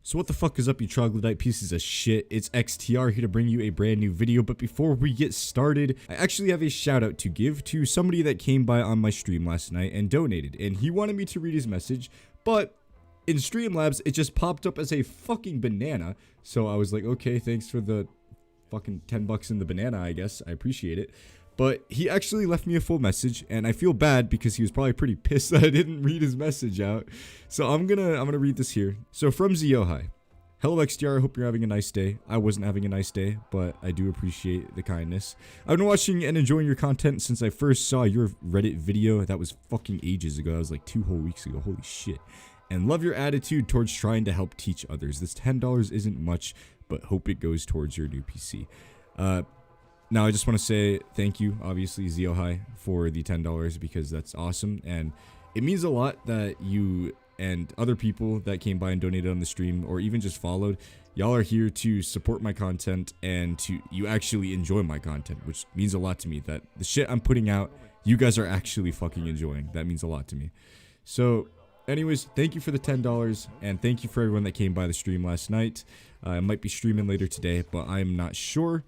So what the fuck is up, you troglodyte pieces of shit? It's XTR here to bring you a brand new video, but before we get started, I actually have a shout out to give to somebody that came by on my stream last night and donated, and he wanted me to read his message, but in Streamlabs, it just popped up as a fucking banana, so I was like, okay, thanks for the fucking 10 bucks in the banana, I guess, I appreciate it. But he actually left me a full message, and I feel bad because he was probably pretty pissed that I didn't read his message out. So I'm gonna read this here. So from Ziohai. Hello XDR, I hope you're having a nice day. I wasn't having a nice day, but I do appreciate the kindness. I've been watching and enjoying your content since I first saw your Reddit video. That was fucking ages ago. That was like 2 whole weeks ago. Holy shit. And love your attitude towards trying to help teach others. This $10 isn't much, but hope it goes towards your new PC. Now, I just want to say thank you, obviously, Ziohai, for the $10 because that's awesome. And it means a lot that you and other people that came by and donated on the stream or even just followed, y'all are here to support my content and you actually enjoy my content, which means a lot to me. That the shit I'm putting out, you guys are actually fucking enjoying. That means a lot to me. So, anyways, thank you for the $10 and thank you for everyone that came by the stream last night. I might be streaming later today, but I'm not sure.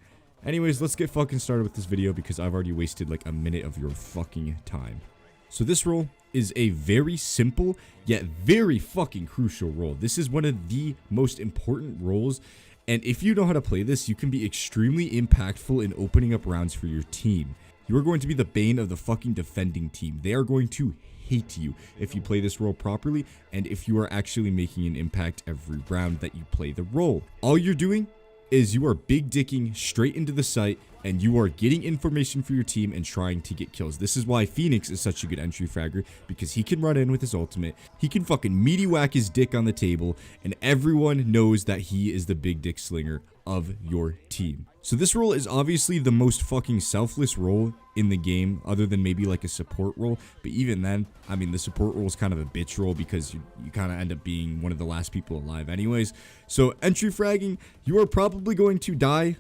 Anyways, let's get fucking started with this video because I've already wasted like a minute of your fucking time. So this role is a very simple yet very fucking crucial role. This is one of the most important roles, and if you know how to play this, you can be extremely impactful in opening up rounds for your team. You are going to be the bane of the fucking defending team. They are going to hate you if you play this role properly and if you are actually making an impact every round that you play the role. All you're doing is you are big dicking straight into the site and you are getting information for your team and trying to get kills. This is why Phoenix is such a good entry fragger, because he can run in with his ultimate, he can fucking meaty whack his dick on the table, and everyone knows that he is the big dick slinger of your team. So this role is obviously the most fucking selfless role in the game, other than maybe like a support role, but even then, I mean, the support role is kind of a bitch role because you kind of end up being one of the last people alive anyways. So entry fragging, you are probably going to die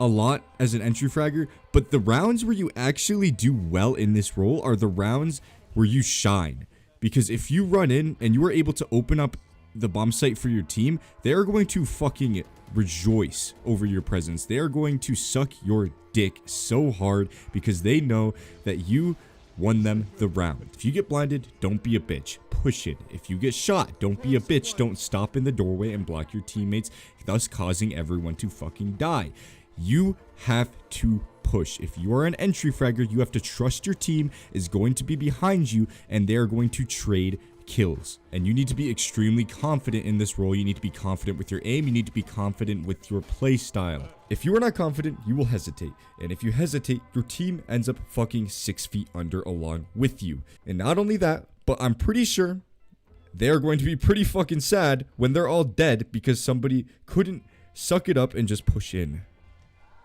a lot as an entry fragger, but the rounds where you actually do well in this role are the rounds where you shine, because if you run in and you are able to open up the bomb site for your team, they are going to fucking rejoice over your presence. They are going to suck your dick so hard because they know that you won them the round. If you get blinded, don't be a bitch. Push it. If you get shot, don't be a bitch. Don't stop in the doorway and block your teammates, thus causing everyone to fucking die. You have to push. If you are an entry fragger, you have to trust your team is going to be behind you and they are going to trade kills. And you need to be extremely confident in this role. You need to be confident with your aim. You need to be confident with your play style. If you are not confident, you will hesitate. And if you hesitate, your team ends up fucking 6 feet under along with you. And not only that, but I'm pretty sure they are going to be pretty fucking sad when they're all dead because somebody couldn't suck it up and just push in.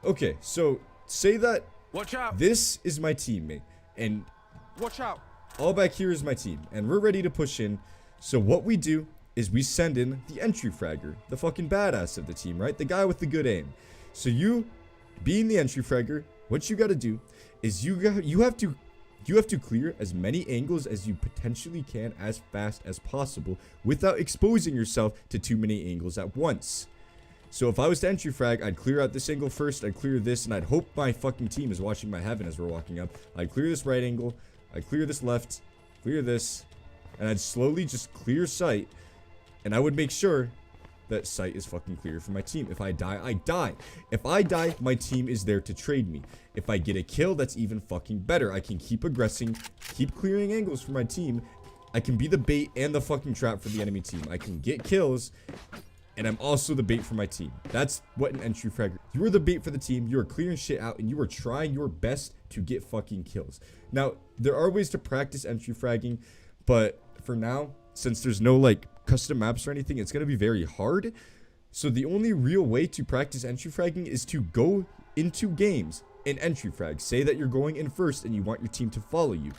Okay, so say that watch out. This is my teammate, and Watch out. All back here is my team, and we're ready to push in. So what we do is we send in the entry fragger, the fucking badass of the team, right? The guy with the good aim. So you, being the entry fragger, what you got to do is you have to clear as many angles as you potentially can as fast as possible without exposing yourself to too many angles at once. So if I was to entry frag, I'd clear out this angle first, I'd clear this, and I'd hope my fucking team is watching my heaven as we're walking up. I'd clear this right angle, I'd clear this left, clear this, and I'd slowly just clear sight, and I would make sure that sight is fucking clear for my team. If I die, I die. If I die, my team is there to trade me. If I get a kill, that's even fucking better. I can keep aggressing, keep clearing angles for my team. I can be the bait and the fucking trap for the enemy team. I can get kills, and I'm also the bait for my team. That's what an entry fragger. You are the bait for the team. You are clearing shit out, and you are trying your best to get fucking kills. Now, there are ways to practice entry fragging, but for now, since there's no like custom maps or anything, it's gonna be very hard. So the only real way to practice entry fragging is to go into games and entry frag. Say that you're going in first and you want your team to follow you.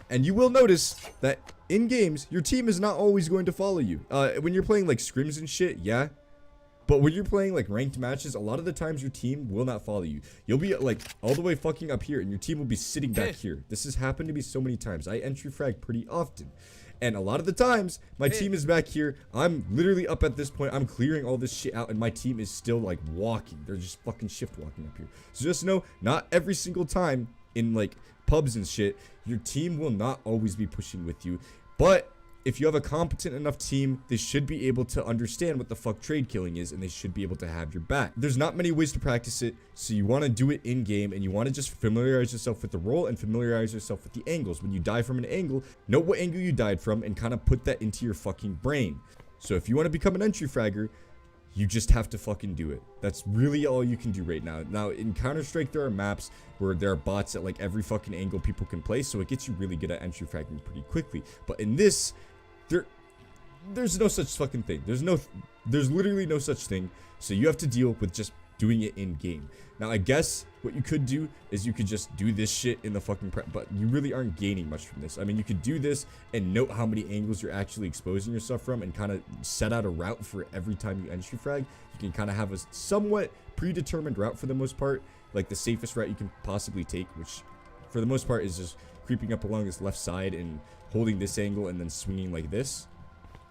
And you will notice that in games, your team is not always going to follow you. When you're playing like scrims and shit, yeah. But when you're playing like ranked matches, a lot of the times your team will not follow you. You'll be like all the way fucking up here and your team will be sitting back here. This has happened to me so many times. I entry frag pretty often. And a lot of the times, my team is back here. I'm literally up at this point. I'm clearing all this shit out, and my team is still like walking. They're just fucking shift walking up here. So just know, not every single time in like pubs and shit, your team will not always be pushing with you. But if you have a competent enough team, they should be able to understand what the fuck trade killing is, and they should be able to have your back. There's not many ways to practice it, so you want to do it in game, and you want to just familiarize yourself with the role and familiarize yourself with the angles. When you die from an angle, know what angle you died from and kind of put that into your fucking brain. So if you want to become an entry fragger, you just have to fucking do it. That's really all you can do right now. Now, in Counter-Strike, there are maps where there are bots at like every fucking angle people can play, so it gets you really good at entry fragging pretty quickly. But in this, there's no such fucking thing. There's literally no such thing. So you have to deal with just doing it in game. Now, I guess what you could do is you could just do this shit in the fucking prep, but you really aren't gaining much from this. I mean, you could do this and note how many angles you're actually exposing yourself from and kind of set out a route for every time you entry frag. You can kind of have a somewhat predetermined route for the most part, like the safest route you can possibly take, which for the most part is just creeping up along this left side and holding this angle and then swinging like this.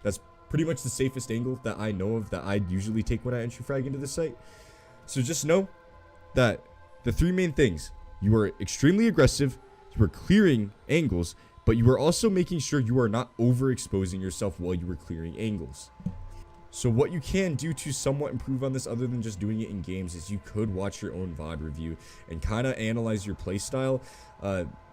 That's pretty much the safest angle that I know of that I usually take when I entry frag into the site. So just know that the three main things: you are extremely aggressive, you are clearing angles, but you are also making sure you are not overexposing yourself while you are clearing angles. So what you can do to somewhat improve on this, other than just doing it in games, is you could watch your own VOD review and kind of analyze your playstyle.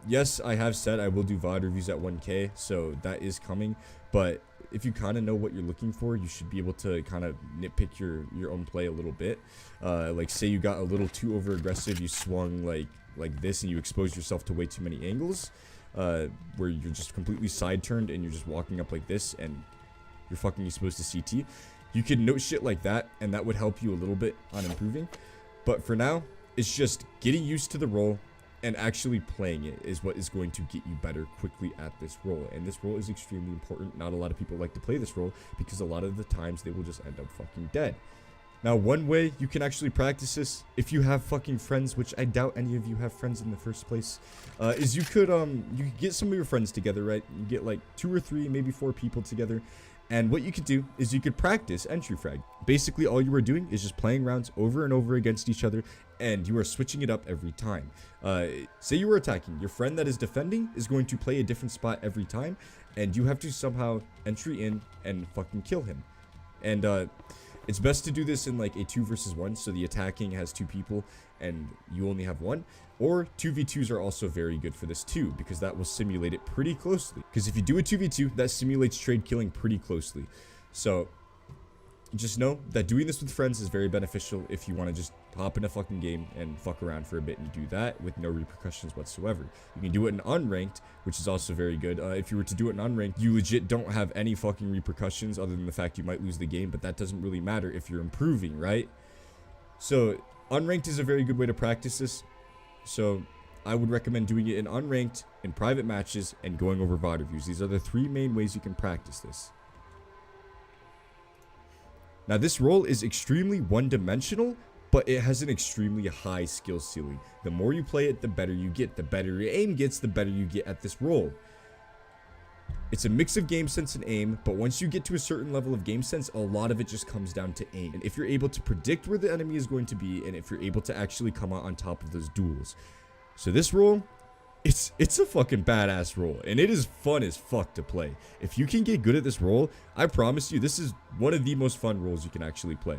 Yes, I have said I will do VOD reviews at 1K, so that is coming, but if you kind of know what you're looking for, you should be able to kind of nitpick your own play a little bit. Like say you got a little too over aggressive, you swung like this and you exposed yourself to way too many angles, where you're just completely side turned and you're just walking up like this and you're fucking exposed to CT. You can note shit like that, and that would help you a little bit on improving. But for now, it's just getting used to the role and actually playing it is what is going to get you better quickly at this role. And this role is extremely important. Not a lot of people like to play this role because a lot of the times they will just end up fucking dead. Now, one way you can actually practice this, if you have fucking friends, which I doubt any of you have friends in the first place, is you could get some of your friends together, right? You get like 2 or 3, maybe 4 people together. And what you could do is you could practice entry frag. Basically, all you are doing is just playing rounds over and over against each other, and you are switching it up every time. Say you were attacking. Your friend that is defending is going to play a different spot every time, and you have to somehow entry in and fucking kill him. And it's best to do this in like a 2 versus 1, so the attacking has 2 people and you only have 1. Or 2v2s are also very good for this too, because that will simulate it pretty closely. Because if you do a 2v2, that simulates trade killing pretty closely. So just know that doing this with friends is very beneficial if you want to just hop in a fucking game and fuck around for a bit and do that with no repercussions whatsoever. You can do it in unranked, which is also very good. If you were to do it in unranked, you legit don't have any fucking repercussions other than the fact you might lose the game, but that doesn't really matter if you're improving, right? So unranked is a very good way to practice this. So I would recommend doing it in unranked, in private matches, and going over VOD reviews. These are the 3 main ways you can practice this. Now, this role is extremely one-dimensional, but it has an extremely high skill ceiling. The more you play it, the better you get. The better your aim gets, the better you get at this role. It's a mix of game sense and aim, but once you get to a certain level of game sense, a lot of it just comes down to aim. And if you're able to predict where the enemy is going to be, and if you're able to actually come out on top of those duels. So this role, it's a fucking badass role, and it is fun as fuck to play. If you can get good at this role, I promise you, this is one of the most fun roles you can actually play.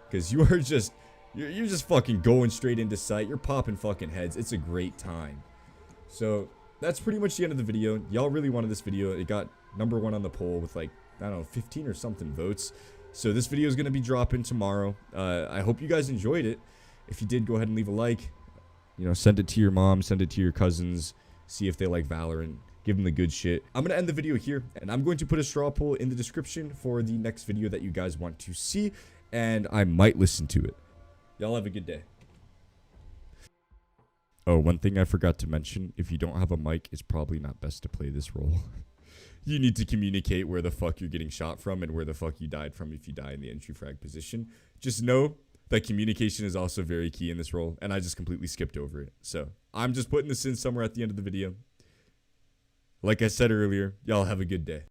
Because you are just, you're just fucking going straight into sight. You're popping fucking heads. It's a great time. So that's pretty much the end of the video. Y'all really wanted this video. It got #1 on the poll with like, I don't know, 15 or something votes. So this video is going to be dropping tomorrow. I hope you guys enjoyed it. If you did, go ahead and leave a like. You know, send it to your mom, send it to your cousins, see if they like Valorant, give them the good shit. I'm going to end the video here, and I'm going to put a straw poll in the description for the next video that you guys want to see, and I might listen to it. Y'all have a good day. Oh, one thing I forgot to mention, if you don't have a mic, it's probably not best to play this role. You need to communicate where the fuck you're getting shot from and where the fuck you died from if you die in the entry frag position. Just know that communication is also very key in this role, and I just completely skipped over it. So I'm just putting this in somewhere at the end of the video. Like I said earlier, y'all have a good day.